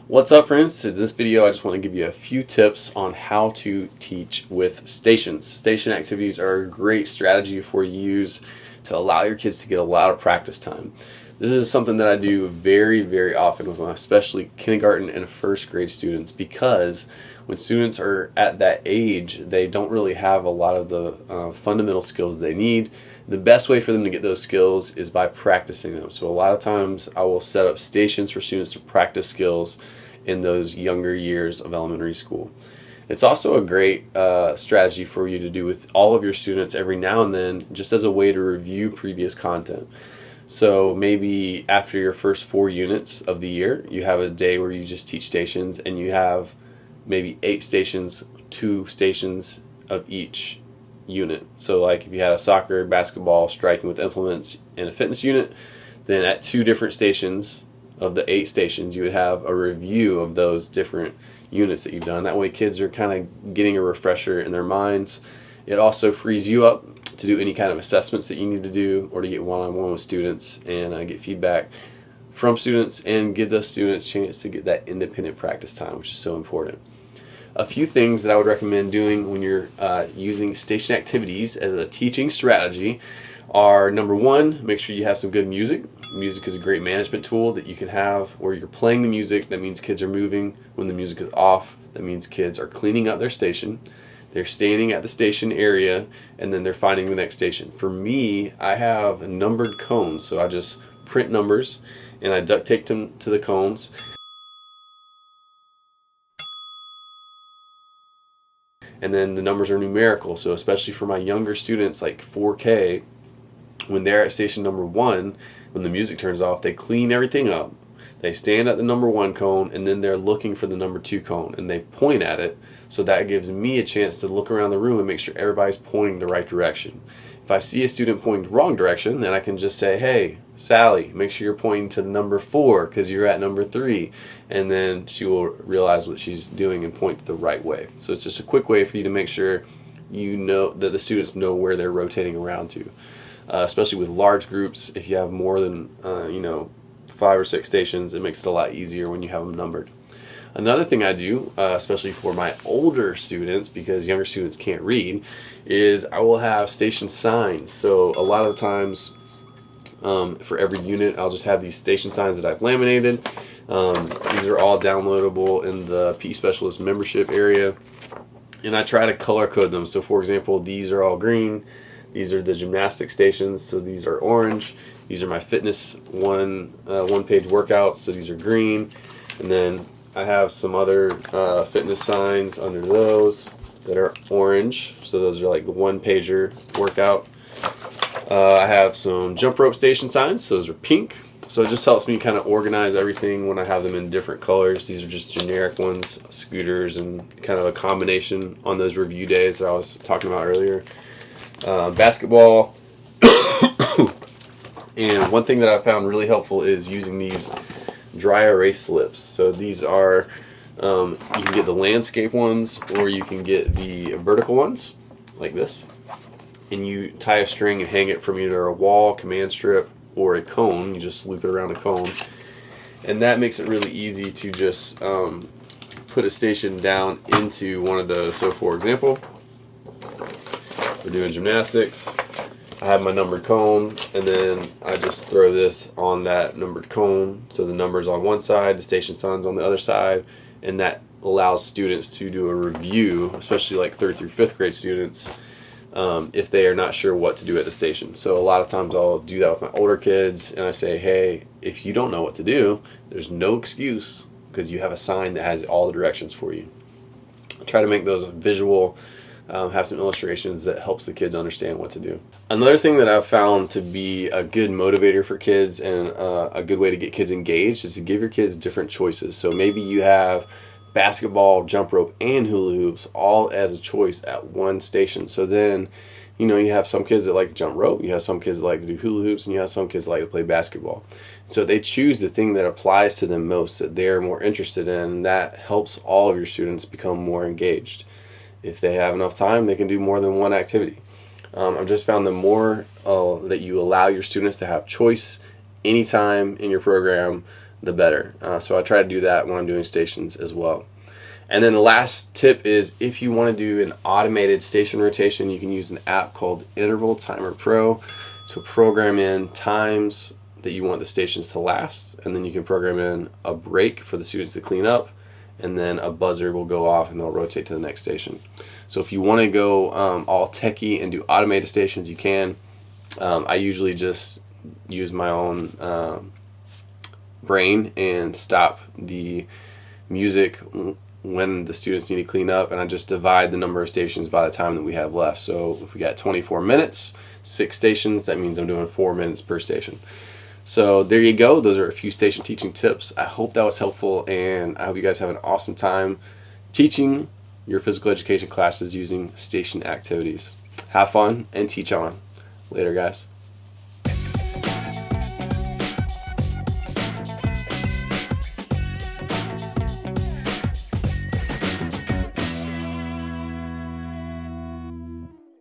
What's up, friends? In this video I just want to give you a few tips on how to teach with stations. Station activities are a great strategy for you to use to allow your kids to get a lot of practice time. This is something that I do very often with my especially kindergarten and first grade students, because when students are at that age they don't really have a lot of the fundamental skills they need. The best way for them to get those skills is by practicing them. So a lot of times I will set up stations for students to practice skills in those younger years of elementary school. It's also a great strategy for you to do with all of your students every now and then, just as a way to review previous content. So maybe after your first 4 units of the year, you have a day where you just teach stations, and you have maybe 8 stations, 2 stations of each unit. So like if you had a soccer, basketball, striking with implements, and a fitness unit, then at 2 different stations of the 8 stations you would have a review of those different units that you've done. That way kids are kind of getting a refresher in their minds. It also frees you up to do any kind of assessments that you need to do, or to get one-on-one with students and get feedback from students and give those students a chance to get that independent practice time, which is so important. A few things that I would recommend doing when you're using station activities as a teaching strategy are: number one, make sure you have some good music. Music is a great management tool that you can have where you're playing the music. That means kids are moving. When the music is off, that means kids are cleaning up their station. They're standing at the station area, and then they're finding the next station. For me, I have numbered cones, so I just print numbers and I duct tape them to the cones. And then the numbers are numerical, so especially for my younger students like 4K, when they're at station number 1, when the music turns off, they clean everything up. They stand at the number 1 cone, and then they're looking for the number 2 cone, and they point at it. So that gives me a chance to look around the room and make sure everybody's pointing the right direction. If I see a student pointing the wrong direction, then I can just say, "Hey, Sally, make sure you're pointing to number 4 because you're at number 3. And then she will realize what she's doing and point the right way. So it's just a quick way for you to make sure you know that the students know where they're rotating around to. Especially with large groups, if you have more than 5 or 6 stations, it makes it a lot easier when you have them numbered. Another thing I do, especially for my older students, because younger students can't read, is I will have station signs. So a lot of the times, for every unit, I'll just have these station signs that I've laminated. These are all downloadable in the PE Specialist membership area, and I try to color code them. So for example, these are all green. These are the gymnastic stations, so these are orange. These are my fitness one-page workouts, so these are green. And then I have some other fitness signs under those that are orange, so those are like the one-pager workout. I have some jump rope station signs, so those are pink. So it just helps me kind of organize everything when I have them in different colors. These are just generic ones, scooters, and kind of a combination on those review days that I was talking about earlier. Basketball. And one thing that I found really helpful is using these dry erase slips. So these are, you can get the landscape ones, or you can get the vertical ones, like this. And you tie a string and hang it from either a wall, command strip, or a cone. You just loop it around a cone. And that makes it really easy to just put a station down into one of those. So for example, we're doing gymnastics. I have my numbered cone, and then I just throw this on that numbered cone. So the number's on one side, the station sign's on the other side, and that allows students to do a review, especially like 3rd through 5th grade students, if they are not sure what to do at the station. So a lot of times I'll do that with my older kids, and I say, hey, if you don't know what to do, there's no excuse, because you have a sign that has all the directions for you. I try to make those visual, have some illustrations that helps the kids understand what to do. Another thing that I've found to be a good motivator for kids and a good way to get kids engaged is to give your kids different choices. So maybe you have basketball, jump rope, and hula hoops all as a choice at one station. So then, you have some kids that like to jump rope, you have some kids that like to do hula hoops, and you have some kids that like to play basketball. So they choose the thing that applies to them most, that they're more interested in, and that helps all of your students become more engaged. If they have enough time, they can do more than one activity. I've just found the more that you allow your students to have choice anytime in your program, the better. So I try to do that when I'm doing stations as well. And then the last tip is, if you want to do an automated station rotation, you can use an app called Interval Timer Pro to program in times that you want the stations to last, and then you can program in a break for the students to clean up, and then a buzzer will go off and they'll rotate to the next station. So if you want to go all techie and do automated stations, you can. I usually just use my own brain and stop the music when the students need to clean up, and I just divide the number of stations by the time that we have left. So if we got 24 minutes, 6 stations, that means I'm doing 4 minutes per station. So there you go. Those are a few station teaching tips. I hope that was helpful, and I hope you guys have an awesome time teaching your physical education classes using station activities. Have fun and teach on. Later, guys.